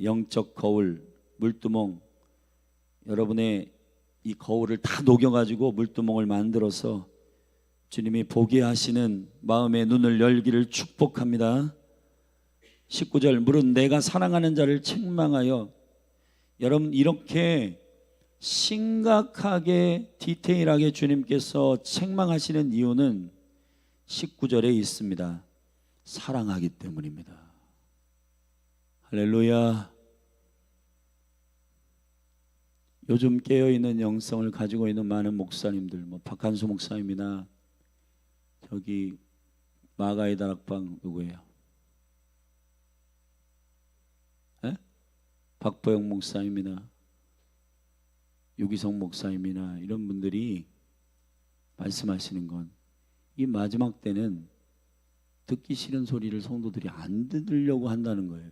영적 거울, 물두멍, 여러분의 이 거울을 다 녹여가지고 물두멍을 만들어서 주님이 보게 하시는 마음의 눈을 열기를 축복합니다. 19절, 물은 내가 사랑하는 자를 책망하여. 여러분, 이렇게 심각하게 디테일하게 주님께서 책망하시는 이유는 19절에 있습니다. 사랑하기 때문입니다. 할렐루야. 요즘 깨어있는 영성을 가지고 있는 많은 목사님들, 박한수 목사님이나 저기 마가의 다락방 누구예요? 박보영 목사님이나 유기성 목사님이나 이런 분들이 말씀하시는 건, 이 마지막 때는 듣기 싫은 소리를 성도들이 안 들으려고 한다는 거예요.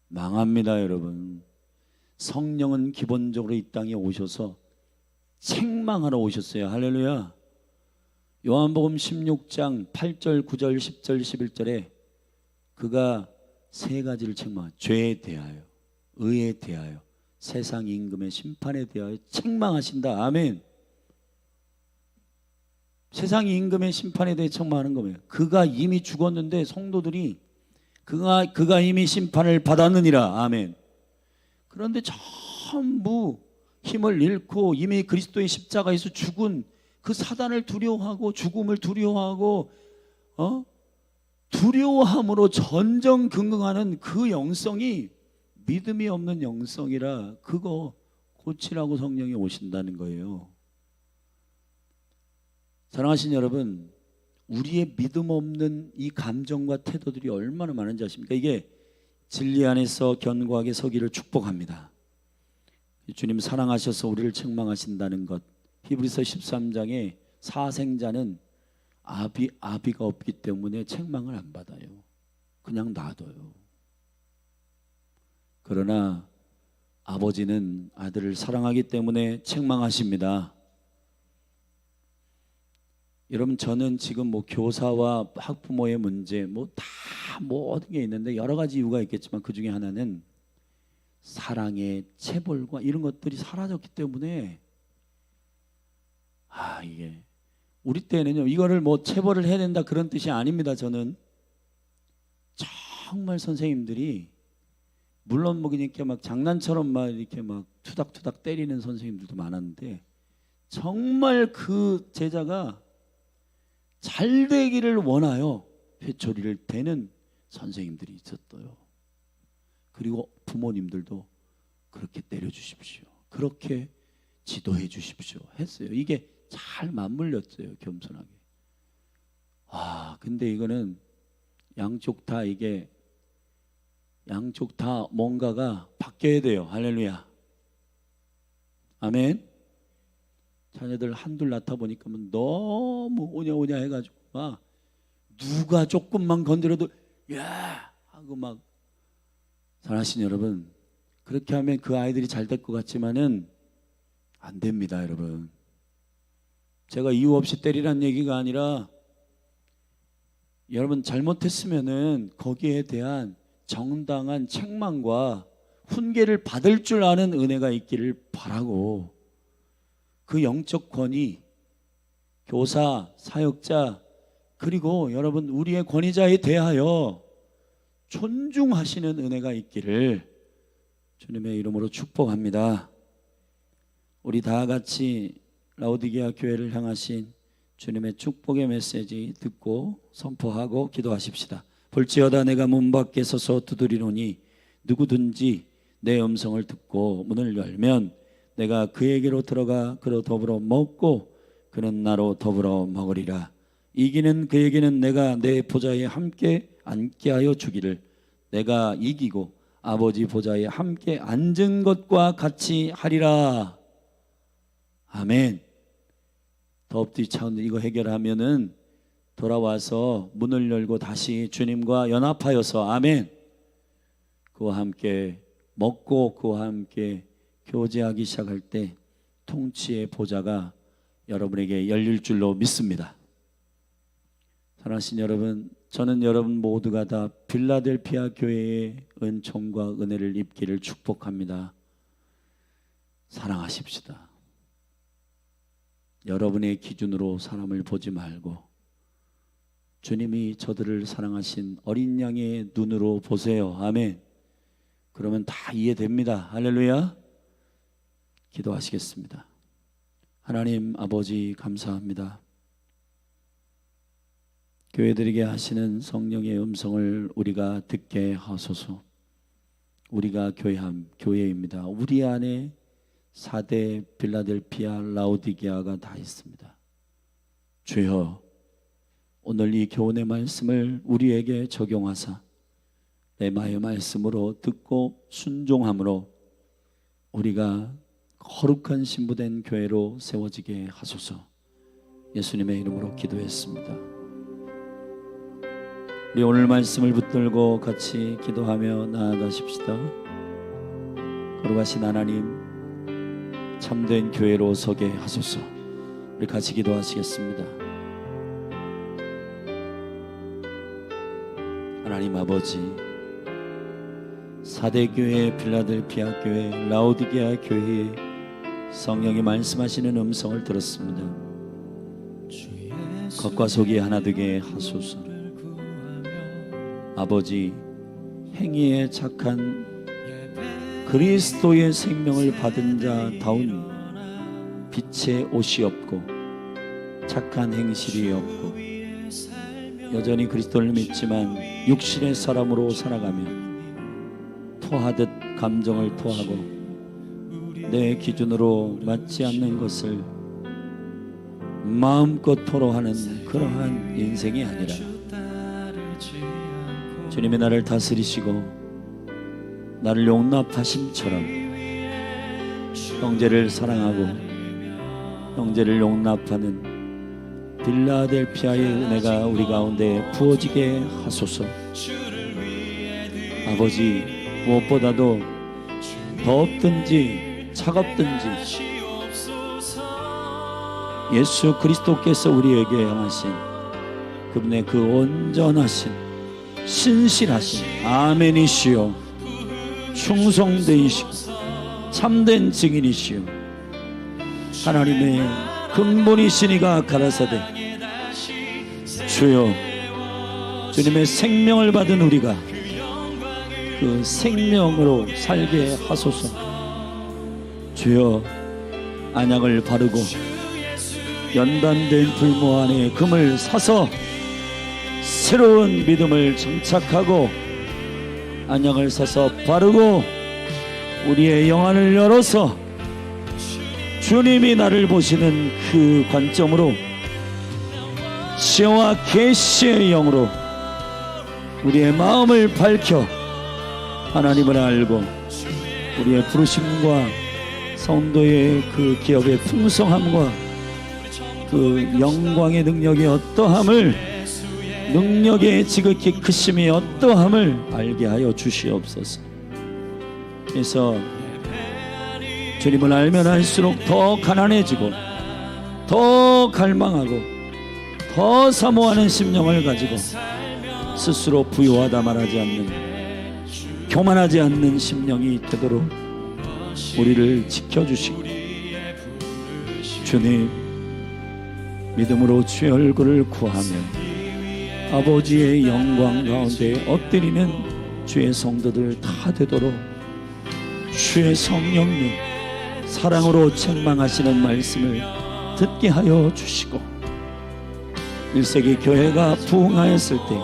망합니다, 여러분. 성령은 기본적으로 이 땅에 오셔서 책망하러 오셨어요. 할렐루야. 요한복음 16장 8절, 9절, 10절, 11절에 그가 세 가지를 책망, 죄에 대하여, 의에 대하여, 세상 임금의 심판에 대하여 책망하신다. 아멘. 세상 임금의 심판에 대해 책망하는 거예요. 그가 이미 죽었는데 성도들이 그가 이미 심판을 받았느니라. 아멘. 그런데 전부 힘을 잃고 이미 그리스도의 십자가에서 죽은 그 사단을 두려워하고 죽음을 두려워하고 두려워함으로 전전긍긍하는 그 영성이 믿음이 없는 영성이라 그거 고치라고 성령이 오신다는 거예요. 사랑하신 여러분, 우리의 믿음 없는 이 감정과 태도들이 얼마나 많은지 아십니까? 이게 진리 안에서 견고하게 서기를 축복합니다. 주님 사랑하셔서 우리를 책망하신다는 것. 히브리서 13장에 사생자는 아비가 없기 때문에 책망을 안 받아요. 그냥 놔둬요. 그러나 아버지는 아들을 사랑하기 때문에 책망하십니다. 여러분, 저는 지금 교사와 학부모의 문제 다 모든 게 있는데 여러 가지 이유가 있겠지만 그 중에 하나는 사랑의 체벌과 이런 것들이 사라졌기 때문에 이게 우리 때는요, 이거를 체벌을 해야 된다 그런 뜻이 아닙니다. 저는 정말 선생님들이 물론 이렇게 장난처럼 이렇게 투닥투닥 때리는 선생님들도 많았는데 정말 그 제자가 잘 되기를 원하여 회초리를 대는 선생님들이 있었어요. 그리고 부모님들도 그렇게 때려주십시오. 그렇게 지도해 주십시오 했어요. 이게 잘 맞물렸어요. 겸손하게. 근데 이거는 양쪽 다 뭔가가 바뀌어야 돼요. 할렐루야. 아멘. 자녀들 한둘 낳다 보니까 너무 오냐오냐 해가지고 막 누가 조금만 건드려도 야 하고 막. 사랑하신 여러분, 그렇게 하면 그 아이들이 잘 될 것 같지만은 안 됩니다. 여러분, 제가 이유 없이 때리란 얘기가 아니라 여러분 잘못했으면은 거기에 대한 정당한 책망과 훈계를 받을 줄 아는 은혜가 있기를 바라고, 그 영적 권위, 교사, 사역자, 그리고 여러분 우리의 권위자에 대하여 존중하시는 은혜가 있기를 주님의 이름으로 축복합니다. 우리 다 같이 라오디게아 교회를 향하신 주님의 축복의 메시지 듣고 선포하고 기도하십시다. 볼지어다 내가 문 밖에 서서 두드리노니 누구든지 내 음성을 듣고 문을 열면 내가 그에게로 들어가 그로 더불어 먹고 그는 나로 더불어 먹으리라. 이기는 그에게는 내가 내 보좌에 함께 앉게 하여 주기를, 내가 이기고 아버지 보좌에 함께 앉은 것과 같이 하리라. 아멘. 더 엎드리 차원도 이거 해결하면은 돌아와서 문을 열고 다시 주님과 연합하여서 아멘, 그와 함께 먹고 그와 함께 교제하기 시작할 때 통치의 보좌가 여러분에게 열릴 줄로 믿습니다. 사랑하신 여러분, 저는 여러분 모두가 다 필라델피아 교회의 은총과 은혜를 입기를 축복합니다. 사랑하십시다. 여러분의 기준으로 사람을 보지 말고 주님이 저들을 사랑하신 어린 양의 눈으로 보세요. 아멘. 그러면 다 이해됩니다. 할렐루야. 기도하시겠습니다. 하나님 아버지 감사합니다. 교회들에게 하시는 성령의 음성을 우리가 듣게 하소서. 우리가 교회입니다. 우리 안에 4대 빌라델피아 라오디게아가 다 있습니다. 주여, 오늘 이 교훈의 말씀을 우리에게 적용하사 레마의 말씀으로 듣고 순종함으로 우리가 거룩한 신부된 교회로 세워지게 하소서. 예수님의 이름으로 기도했습니다. 우리 오늘 말씀을 붙들고 같이 기도하며 나아가십시다. 거룩하신 하나님, 참된 교회로 서게 하소서. 우리 같이 기도하시겠습니다. 하나님 아버지, 4대 교회, 필라델피아 교회, 라오디게아 교회에 성령이 말씀하시는 음성을 들었습니다. 겉과 속이 하나 되게 하소서. 아버지, 행위에 착한 그리스도의 생명을 받은 자다운 빛의 옷이 없고 착한 행실이 없고 여전히 그리스도를 믿지만 육신의 사람으로 살아가며 토하듯 감정을 토하고 내 기준으로 맞지 않는 것을 마음껏 토로하는 그러한 인생이 아니라 주님이 나를 다스리시고 나를 용납하심처럼 형제를 사랑하고 형제를 용납하는 빌라델피아의 은혜가 우리 가운데 부어지게 하소서. 아버지, 무엇보다도 덥든지 차갑든지 예수 그리스도께서 우리에게 향하신 그분의 그 온전하신 신실하신 아멘이시요 충성되이시고 참된 증인이시요 하나님의 근본이시니가 가라사대 주여, 주님의 생명을 받은 우리가 그 생명으로 살게 하소서. 주여, 안약을 바르고 연단된 불모 안에 금을 사서 새로운 믿음을 정착하고 안약을 사서 바르고 우리의 영안을 열어서 주님이 나를 보시는 그 관점으로 지혜와 계시의 영으로 우리의 마음을 밝혀 하나님을 알고 우리의 부르심과 성도의 그 기업의 풍성함과 그 영광의 능력이 어떠함을, 능력의 지극히 크심이 어떠함을 알게 하여 주시옵소서. 그래서 주님을 알면 알수록 더 가난해지고 더 갈망하고 더 사모하는 심령을 가지고 스스로 부유하다 말하지 않는, 교만하지 않는 심령이 되도록 우리를 지켜주시고, 주님 믿음으로 주의 얼굴을 구하며 아버지의 영광 가운데 엎드리는 주의 성도들 다 되도록 주의 성령님 사랑으로 책망하시는 말씀을 듣게 하여 주시고, 1세기 교회가 부흥하였을 때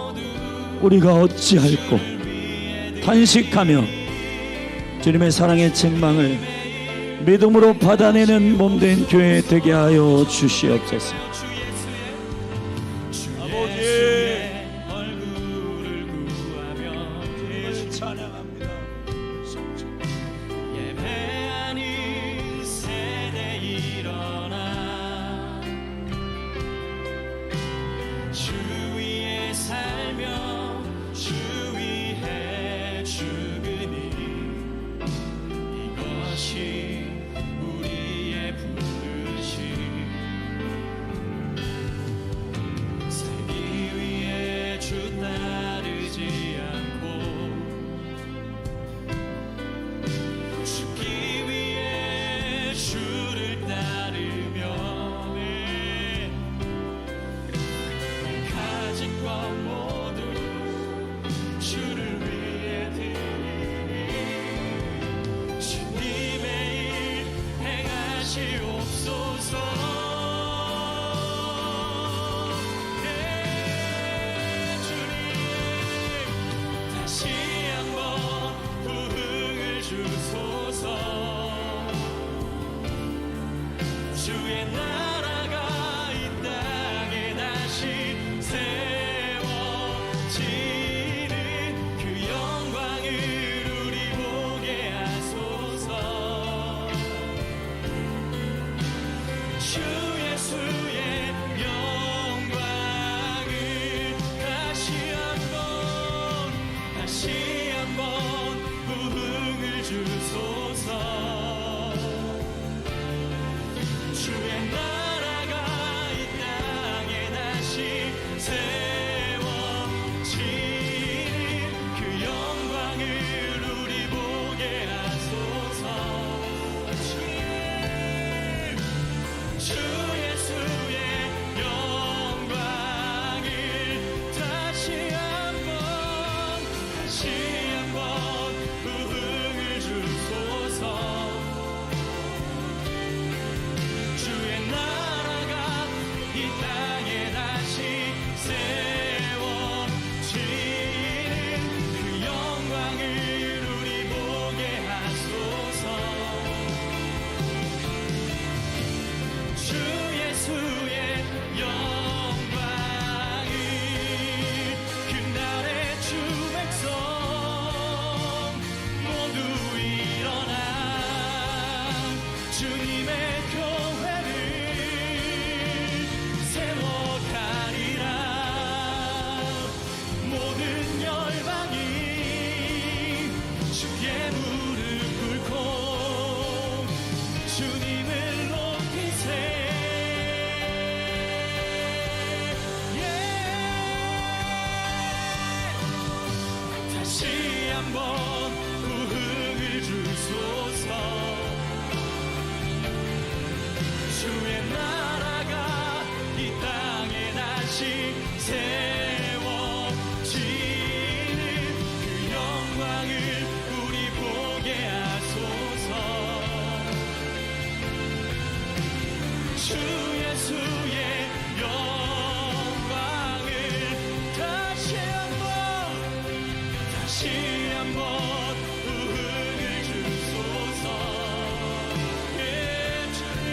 우리가 어찌할꼬 탄식하며 주님의 사랑의 책망을 믿음으로 받아내는 몸된 교회 되게 하여 주시옵소서. 아버지 얼굴을 구하며 주님을 찬양합니다. 예배하는 세대 일어나 주 위에 살며 주 위에 죽으니 이것이 우리의 부르심. 살기 위해 주 따르지 않고 죽기 위해 주를 따르며 가진 것 모두 주를 위해 드리니 주님의 일 행하시옵소서. 다시 한번 부흥을 주소서. 주의 나라가 이 땅에 다시 세워지는 그 영광을 우리 보게 하소서. 주 예수의 영광을 다시 한번 부흥을 주소서. 주의 나라가 이 땅에 다시 세워지는 그 영광을 우리 보게 하소서. 주 예수의 영광을 다시 한번 부흥을 주소서. 주의 나라가 이 땅에 다시 세워지는 그 영광을 우리 보게 하소서. 주 예수의 영광을 그날의 주 백성 모두 일어나 주님의 교회를 세워가리라. 모든 열방이 주께 무릎 꿇고 주님을 높이세. 다시 한번 부흥을 주소서. 주의 나라가 이 땅에 다시 세워지는 그 영광을 우리 보게 하소서. 주 예수의 영광을 다시 한번 부흥을 주소서. 예, 주님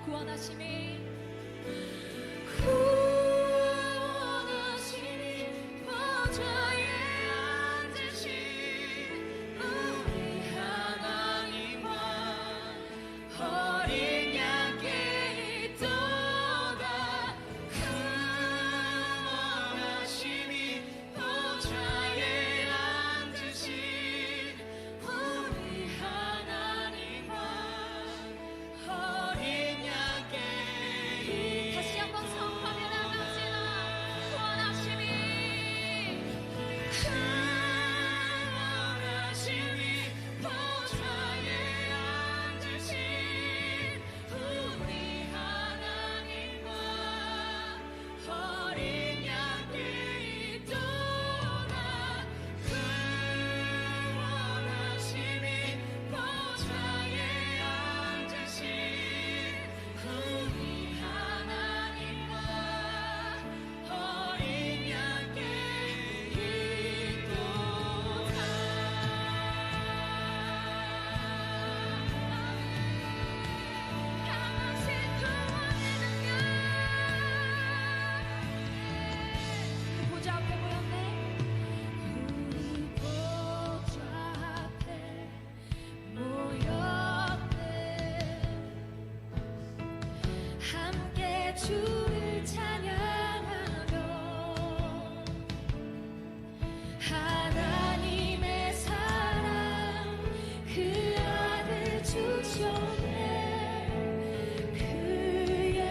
구원하심이 보좌에 앉으신 우리 하나님과 어린 양께 있도다. 구원하심이 보좌에 앉으신 우리 하나님과 어린 양께 다시 한번 선포하며 나갑시다. 구원하심이 보좌에 앉으신 우리 하나님과 어린 양께 있도다. 구원하심이 보좌에 앉으신 우리 하나님과 어린 양께 있도다. 강하신 구원의 능력 보좌 앞에 모였네. 우리 보좌 앞에 모였네. 함께 주를 찬양하며 하나님의 사랑 그 아들 주셨네. 그의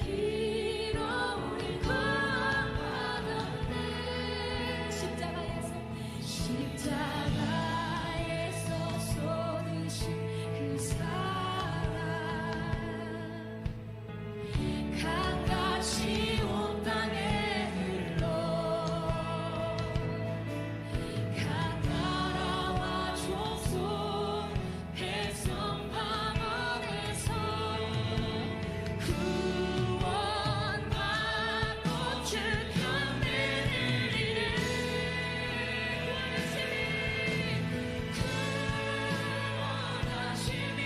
피로 우리 구원받았네. 십자가에서 쏟으신 그 사랑 강같이 온 땅에 흘러 각 나라와 족속 백성 방언에서 구원받고 주편에 들리는 구원하심이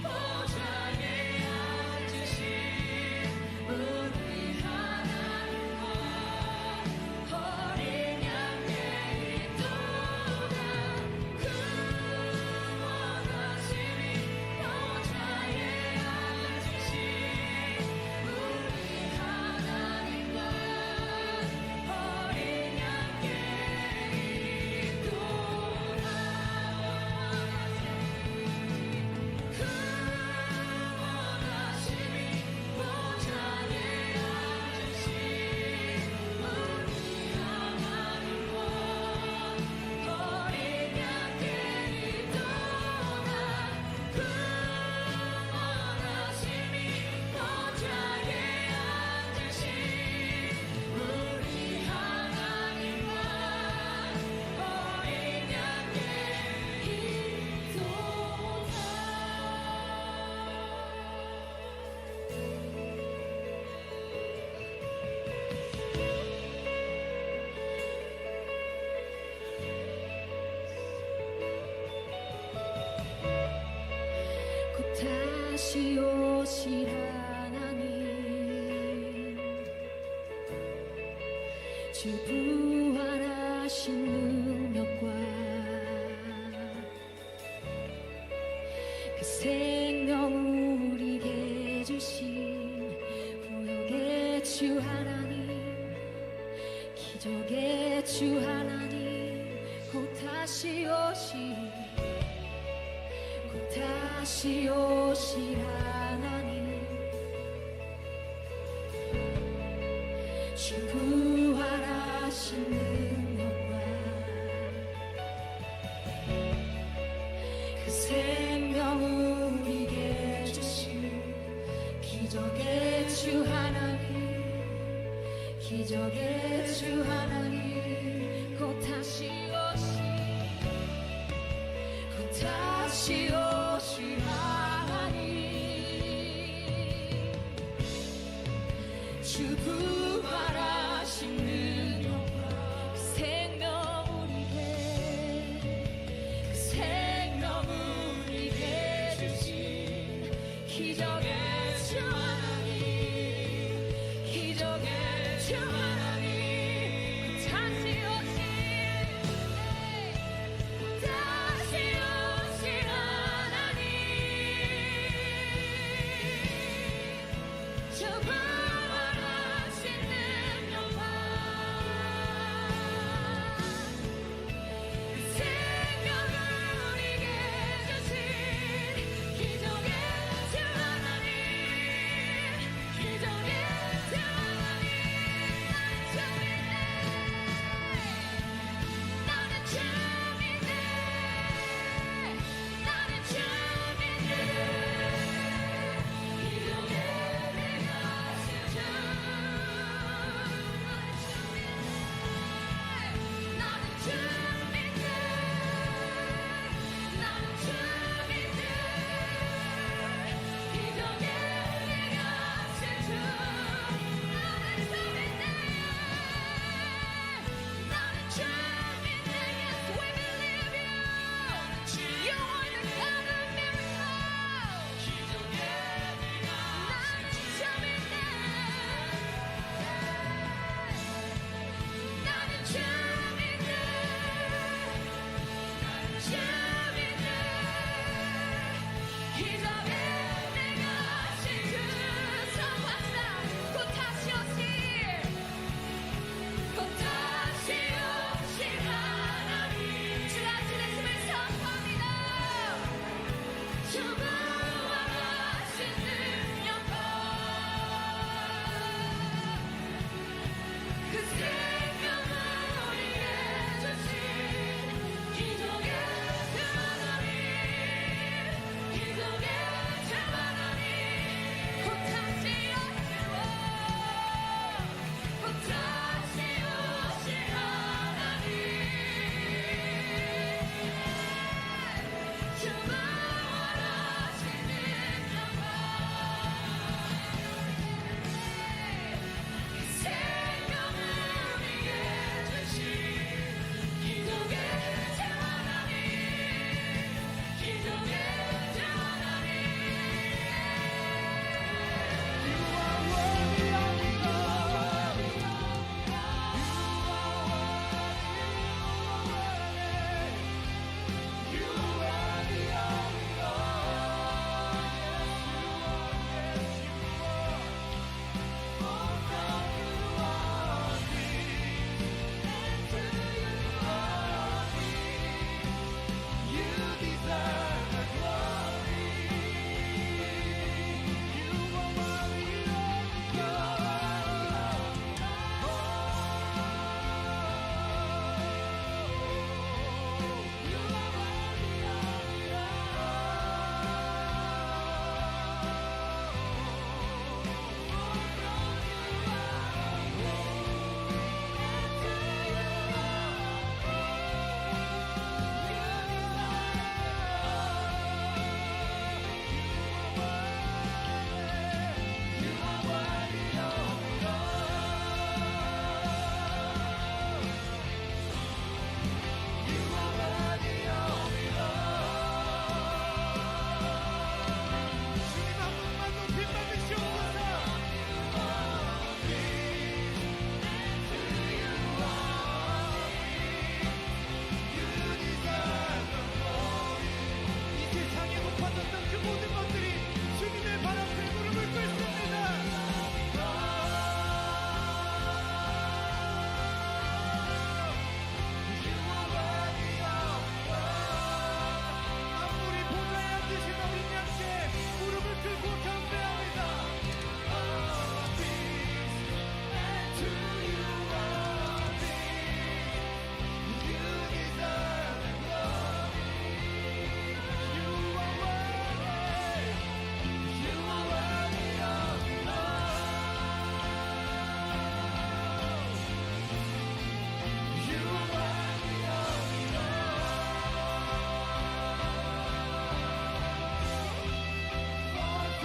보좌에 앉으신 우리 하나님과 어린 양께 있도다. 구원하심이 보좌에 앉으신 우리 하나님과 어린 양께 있도다. 구원하심이 보좌에 앉으신 우리 하나님과 어린 양께 있도다. 구원하심이 보좌에 앉으신 우리 하나님과 어린 양께 곧 다시 오실 하나님 주 부활하신 능력과 그 생명 우리에게 주신 구역의 주 하나님 기적의 주 하나님 곧 다시 오실 하나님 주 부활하신 능력과 그 생명 우리에게 주신 기적의 주 하나님 곧 다시 오실 하나님 주